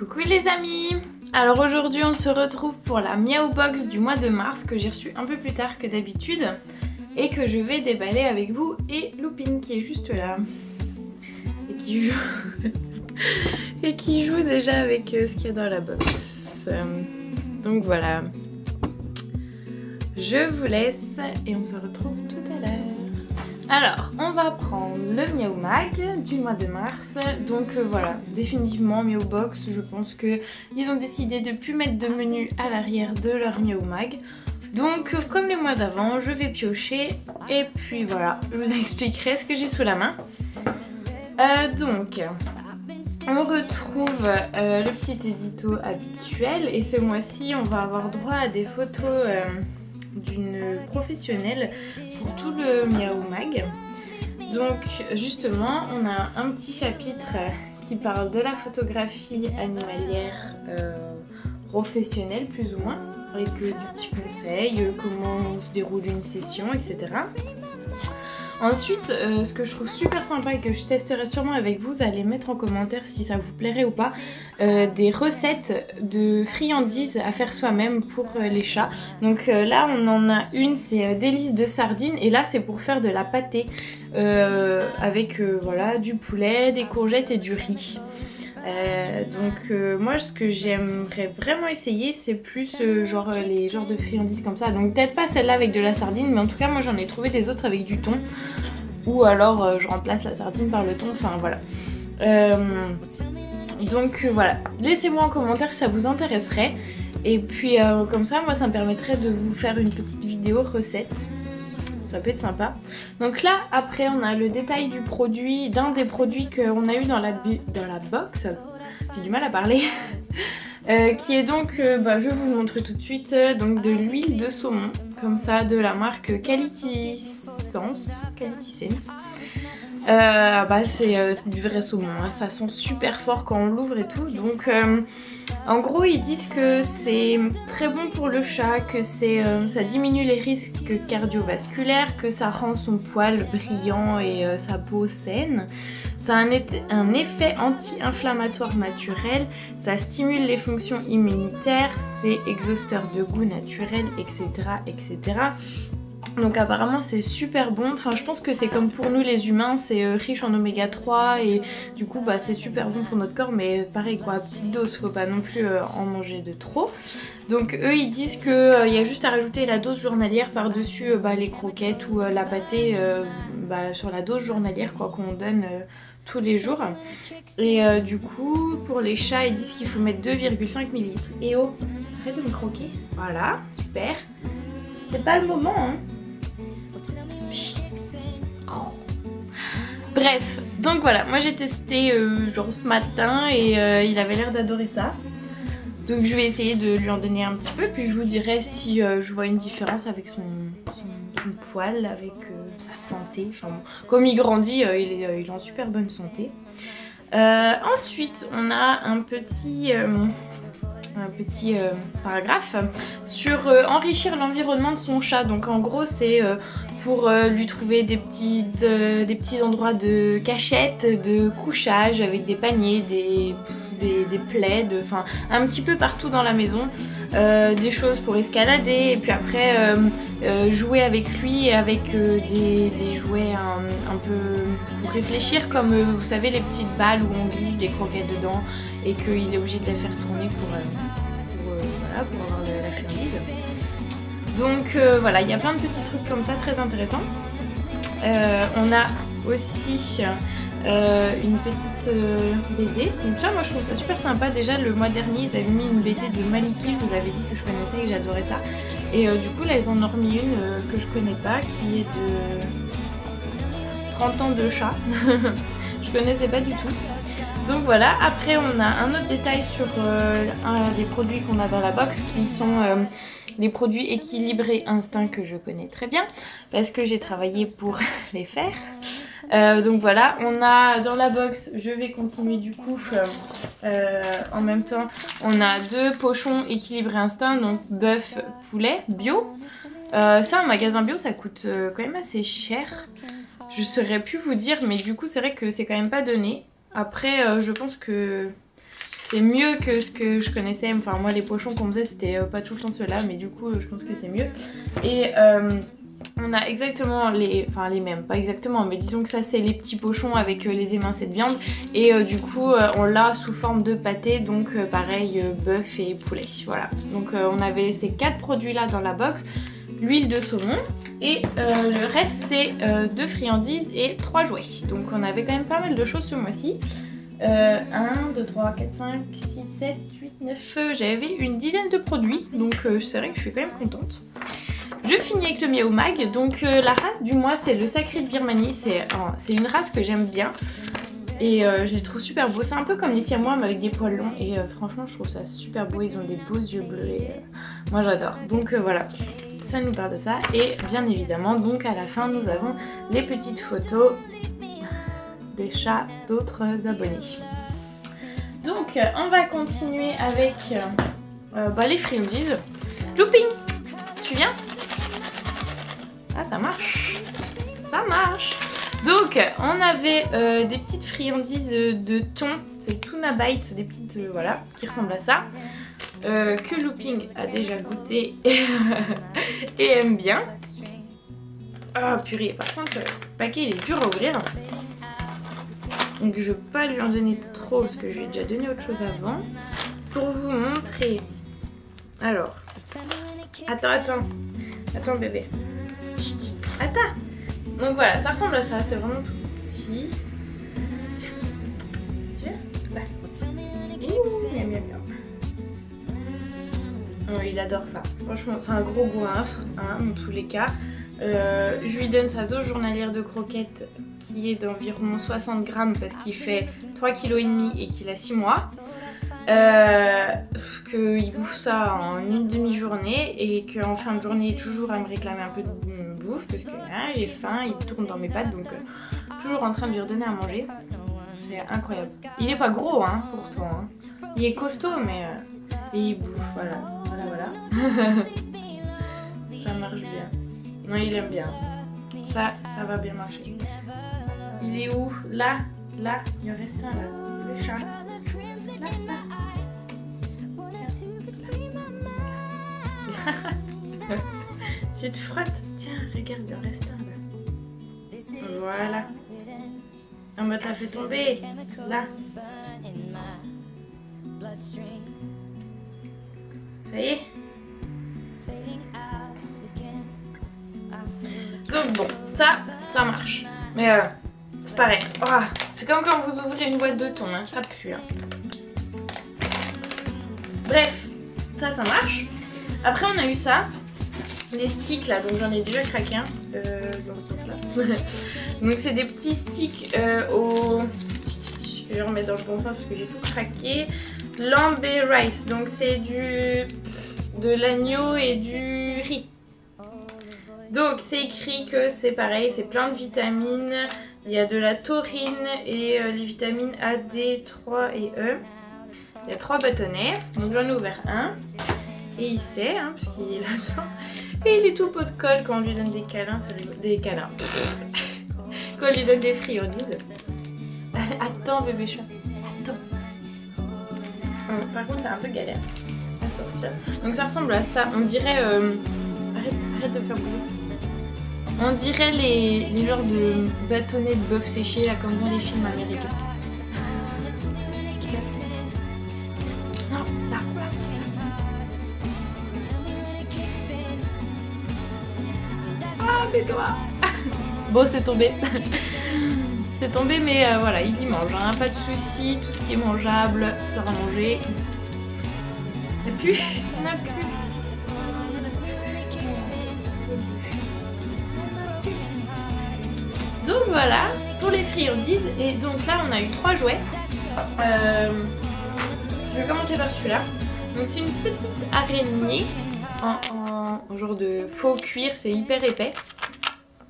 Coucou les amis! Alors aujourd'hui on se retrouve pour la Miao Box du mois de mars que j'ai reçue un peu plus tard que d'habitude et que je vais déballer avec vous et Loupine qui est juste là et qui joue et qui joue déjà avec ce qu'il y a dans la box. Donc voilà, je vous laisse et on se retrouve tout à l'heure. Alors, on va prendre le Miao Mag du mois de mars. Donc voilà, définitivement Miao Box, je pense que ils ont décidé de plus mettre de menu à l'arrière de leur Miao Mag. Donc comme les mois d'avant, je vais piocher et puis voilà, je vous expliquerai ce que j'ai sous la main. Donc, on retrouve le petit édito habituel et ce mois-ci, on va avoir droit à des photos d'une professionnelle pour tout le Miao Mag. Donc justement on a un petit chapitre qui parle de la photographie animalière professionnelle plus ou moins, avec des petits conseils, comment se déroule une session, etc. Ensuite, ce que je trouve super sympa et que je testerai sûrement avec vous, allez mettre en commentaire si ça vous plairait ou pas, des recettes de friandises à faire soi-même pour les chats. Donc là on en a une, c'est délices de sardines et là c'est pour faire de la pâtée avec voilà, du poulet, des courgettes et du riz. Moi ce que j'aimerais vraiment essayer c'est plus genre les genres de friandises comme ça, donc peut-être pas celle-là avec de la sardine, mais en tout cas moi j'en ai trouvé des autres avec du thon, ou alors je remplace la sardine par le thon, enfin voilà. Voilà, laissez-moi en commentaire si ça vous intéresserait, et puis comme ça moi ça me permettrait de vous faire une petite vidéo recette. Ça peut être sympa. Donc là, après, on a le détail du produit, d'un des produits qu'on a eu dans la box. J'ai du mal à parler. Qui est donc, je vais vous montrer tout de suite, donc de l'huile de saumon, comme ça, de la marque Quality Sense. C'est du vrai saumon, hein. Ça sent super fort quand on l'ouvre et tout. Donc en gros ils disent que c'est très bon pour le chat, que ça diminue les risques cardiovasculaires, que ça rend son poil brillant et sa peau saine. Ça a un effet anti-inflammatoire naturel, ça stimule les fonctions immunitaires, c'est exhausteur de goût naturel, etc. etc. Donc apparemment c'est super bon, enfin je pense que c'est comme pour nous les humains, c'est riche en oméga 3 et du coup c'est super bon pour notre corps, mais pareil quoi, à petite dose, faut pas non plus en manger de trop. Donc eux ils disent qu'il y a juste à rajouter la dose journalière par dessus les croquettes ou la pâtée sur la dose journalière quoi, qu'on donne tous les jours. Et du coup pour les chats ils disent qu'il faut mettre 2,5 ml. Et oh, arrête de me croquer, voilà, super. C'est pas le moment hein. Bref, donc voilà, moi j'ai testé genre ce matin et il avait l'air d'adorer ça. Donc je vais essayer de lui en donner un petit peu, puis je vous dirai si je vois une différence avec son poil, avec sa santé. Enfin, bon, comme il grandit, il est en super bonne santé. Ensuite, on a un petit paragraphe sur enrichir l'environnement de son chat. Donc en gros c'est pour lui trouver des petits endroits de cachette, de couchage avec des paniers, des plaids, enfin un petit peu partout dans la maison, des choses pour escalader et puis après jouer avec lui avec des jouets un peu pour réfléchir, comme vous savez les petites balles où on glisse des croquettes dedans et qu'il est obligé de les faire tourner pour avoir la friandise. Donc voilà, il y a plein de petits trucs comme ça très intéressants. On a aussi une petite BD. Donc ça moi je trouve ça super sympa. Déjà le mois dernier ils avaient mis une BD de Maliki, je vous avais dit que je connaissais et que j'adorais ça. Et du coup là ils en ont remis une que je connais pas, qui est de 30 ans de chat. Je connaissais pas du tout. Donc voilà, après on a un autre détail sur un des produits qu'on a dans la box, qui sont les produits équilibrés Instinct, que je connais très bien parce que j'ai travaillé pour les faire. Donc voilà, on a dans la box, je vais continuer du coup en même temps, on a 2 pochons équilibrés Instinct, donc bœuf, poulet, bio. Ça, un magasin bio, ça coûte quand même assez cher. Je saurais plus vous dire, mais du coup c'est vrai que c'est quand même pas donné. Après je pense que c'est mieux que ce que je connaissais. Enfin moi les pochons qu'on faisait c'était pas tout le temps ceux-là, mais du coup je pense que c'est mieux. Et on a exactement enfin les mêmes, pas exactement, mais disons que ça c'est les petits pochons avec les émincés de viande. Et du coup on l'a sous forme de pâté, donc pareil bœuf et poulet, voilà. Donc on avait ces 4 produits là dans la box. L'huile de saumon et le reste c'est 2 friandises et 3 jouets. Donc on avait quand même pas mal de choses ce mois-ci. 1, 2, 3, 4, 5, 6, 7, 8, 9, j'avais une dizaine de produits, donc c'est vrai que je suis quand même contente. Je finis avec le Miao Mag, donc la race du mois c'est le Sacré de Birmanie, c'est une race que j'aime bien. Et je les trouve super beaux, c'est un peu comme les siamois mais avec des poils longs et franchement je trouve ça super beau, ils ont des beaux yeux bleus et moi j'adore. Donc voilà, ça nous parle de ça et bien évidemment donc à la fin nous avons les petites photos des chats d'autres abonnés. Donc on va continuer avec les friandises. Looping, tu viens? Ah ça marche, ça marche. Donc on avait des petites friandises de thon, c'est Tuna Bites, des petites voilà, qui ressemblent à ça. Que Looping a déjà goûté et aime bien. Ah purée, par contre le paquet il est dur à ouvrir. Donc je ne vais pas lui en donner trop parce que je lui ai déjà donné autre chose avant. Pour vous montrer. Alors. Attends bébé. Chut, attends. Donc voilà, ça ressemble à ça, c'est vraiment tout petit. Tiens. Là. Ouh, miam miam miam. Oh, il adore ça. Franchement, c'est un gros goinfre, hein, dans tous les cas. Je lui donne sa dose journalière de croquettes qui est d'environ 60 grammes parce qu'il fait 3,5 kg et qu'il a 6 mois. Sauf qu'il bouffe ça en une demi-journée et qu'en fin de journée, toujours à me réclamer un peu de bouffe parce que j'ai faim, il tourne dans mes pattes, donc toujours en train de lui redonner à manger. C'est incroyable. Il est pas gros hein, pourtant, hein. Il est costaud mais et il bouffe, voilà. Ça marche bien. Non, il aime bien. Ça va bien marcher. Il est où? Là, il en reste un là. Le chat. Là. Tu te frottes? Tiens, regarde, il en reste un là. Voilà. Ah bah t'as fait tomber. Là. Ça y est. Donc bon, ça marche. Mais c'est pareil. Oh, c'est comme quand vous ouvrez une boîte de thon, hein, ça pue. Hein. Bref, ça marche. Après on a eu ça, des sticks là, donc j'en ai déjà craqué un dans ce sens-là. Donc c'est des petits sticks je vais remettre dans le bon sens parce que j'ai tout craqué. Lamb rice, donc c'est de l'agneau et du riz. Donc c'est écrit que c'est pareil, c'est plein de vitamines. Il y a de la taurine et les vitamines A, D, 3 et E. Il y a 3 bâtonnets, donc j'en ai ouvert un. Et il sait, hein, puisqu'il est là-dedans. Et il est tout pot de colle quand on lui donne des câlins, des câlins. Quand on lui donne des friandises. Attends bébé chat, attends. Par contre c'est un peu galère à sortir. Donc ça ressemble à ça, on dirait... Arrête de faire bruit. On dirait les genres de bâtonnets de bœuf séché là comme dans les films américains. Non, là. Ah, tais-toi. Bon, c'est tombé. C'est tombé, mais voilà, il y mange. Hein. Pas de soucis, tout ce qui est mangeable sera mangé. Et puis, il n'y en a plus. Donc voilà pour les friandises. Et donc là on a eu 3 jouets. Je vais commencer par celui-là. Donc c'est une petite araignée en genre de faux cuir, c'est hyper épais.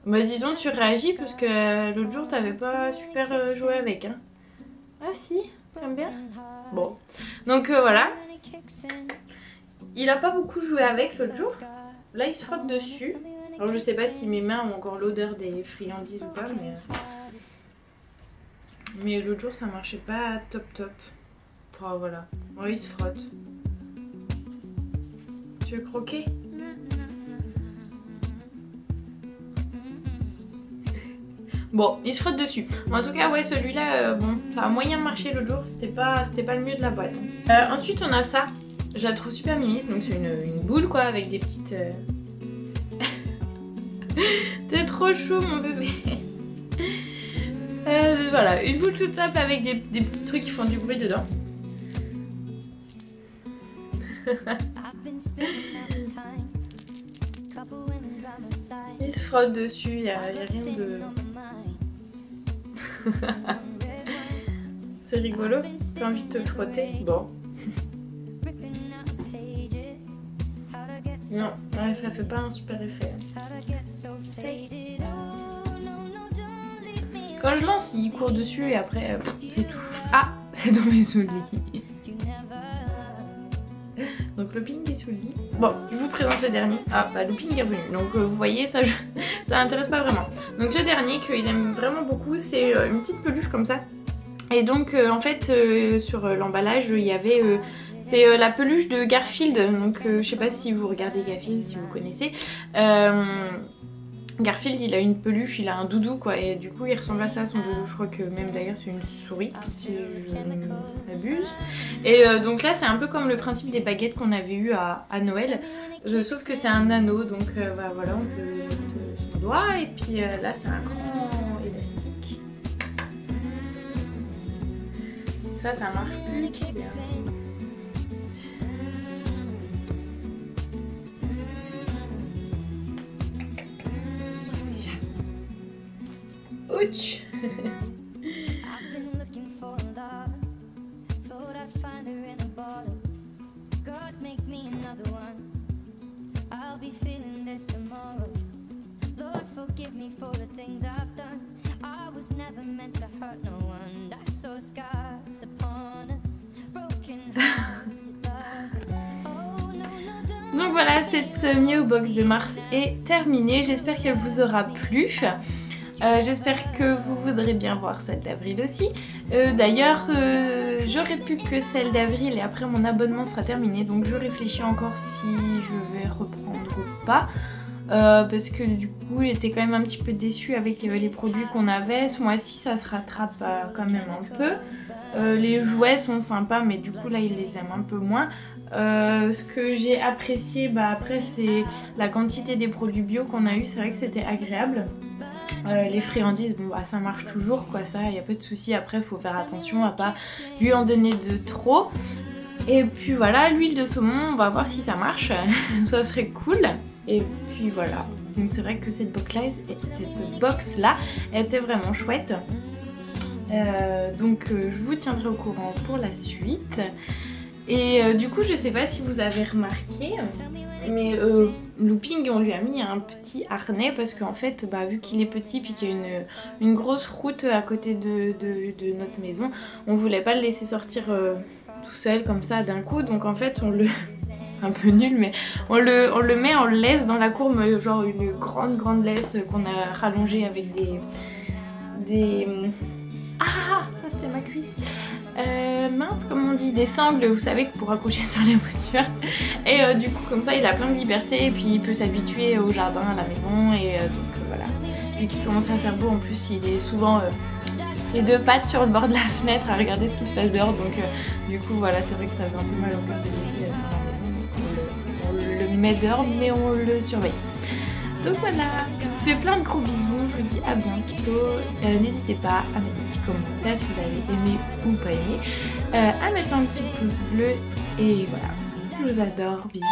Bah dis donc tu réagis parce que l'autre jour t'avais pas super joué avec hein. Ah si, t'aimes bien. Bon, donc voilà. Il a pas beaucoup joué avec l'autre jour. Là il se frotte dessus. Alors je sais pas si mes mains ont encore l'odeur des friandises ou pas, mais l'autre jour ça marchait pas top. Oh voilà, oui il se frotte. Tu veux croquer? Bon, il se frotte dessus. En tout cas, ouais, celui-là, bon, ça a moyen marché l'autre jour. C'était pas le mieux de la boîte. Ensuite, on a ça. Je la trouve super mimi. Donc, c'est une boule, quoi, avec des petites... T'es trop chou, mon bébé. Voilà, une boule toute simple avec des petits trucs qui font du bruit dedans. Il se frotte dessus, il n'y a rien de... C'est rigolo, t'as envie de te frotter? Bon. Non, ouais, ça fait pas un super effet. Quand je lance, il court dessus et après, c'est tout. Ah, c'est dans mes souliers. Donc Looping est sous le lit. Bon, je vous présente le dernier. Ah, bah Looping est revenu. Donc vous voyez, ça n'intéresse pas vraiment. Donc le dernier qu'il aime vraiment beaucoup, c'est une petite peluche comme ça. Et donc en fait, sur l'emballage, il y avait... c'est la peluche de Garfield. Donc je sais pas si vous regardez Garfield, si vous connaissez. Garfield, il a une peluche, il a un doudou quoi, et du coup il ressemble à ça, son doudou. Je crois que même d'ailleurs c'est une souris, si je ne m'abuse. Et donc là c'est un peu comme le principe des baguettes qu'on avait eu à Noël, sauf que c'est un anneau, donc bah, voilà, on peut mettre son doigt, et puis là c'est un grand élastique. Ça marche plus bien. Ouch. Donc voilà, cette Meow Box de mars est terminée. J'espère qu'elle vous aura plu. J'espère que vous voudrez bien voir celle d'avril aussi. D'ailleurs, j'aurais pu que celle d'avril et après mon abonnement sera terminé. Donc je réfléchis encore si je vais reprendre ou pas. Parce que du coup j'étais quand même un petit peu déçue avec les produits qu'on avait. Ce mois-ci ça se rattrape quand même un peu. Les jouets sont sympas mais du coup là ils les aiment un peu moins. Ce que j'ai apprécié après c'est la quantité des produits bio qu'on a eu. C'est vrai que c'était agréable. Les friandises, bon bah ça marche toujours quoi, ça y a pas de souci. Après faut faire attention à pas lui en donner de trop. Et puis voilà, l'huile de saumon, on va voir si ça marche. Ça serait cool. Et puis voilà, donc c'est vrai que cette box là était vraiment chouette. Donc je vous tiendrai au courant pour la suite. Et du coup je sais pas si vous avez remarqué, mais Looping on lui a mis un petit harnais parce qu'en fait vu qu'il est petit puis qu'il y a une grosse route à côté de notre maison, on voulait pas le laisser sortir tout seul comme ça d'un coup, donc en fait on le... un peu nul mais on le met en laisse dans la cour, genre une grande laisse qu'on a rallongée avec des... Ah, ça c'était ma cuisse. Mince, comme on dit, des sangles, vous savez, pour accrocher sur les voitures. Et du coup, comme ça, il a plein de liberté et puis il peut s'habituer au jardin, à la maison. Et donc voilà, vu qu'il commence à faire beau, en plus, il est souvent les deux pattes sur le bord de la fenêtre à regarder ce qui se passe dehors. Donc du coup, voilà, c'est vrai que ça fait un peu mal au cœur de laisser dans la maison. Donc, on le met dehors, mais on le surveille. Donc voilà, je vous fais plein de gros bisous, je vous dis à bientôt. N'hésitez pas à mettre un petit commentaire si vous avez aimé ou pas aimé, à mettre un petit pouce bleu et voilà, je vous adore, bisous.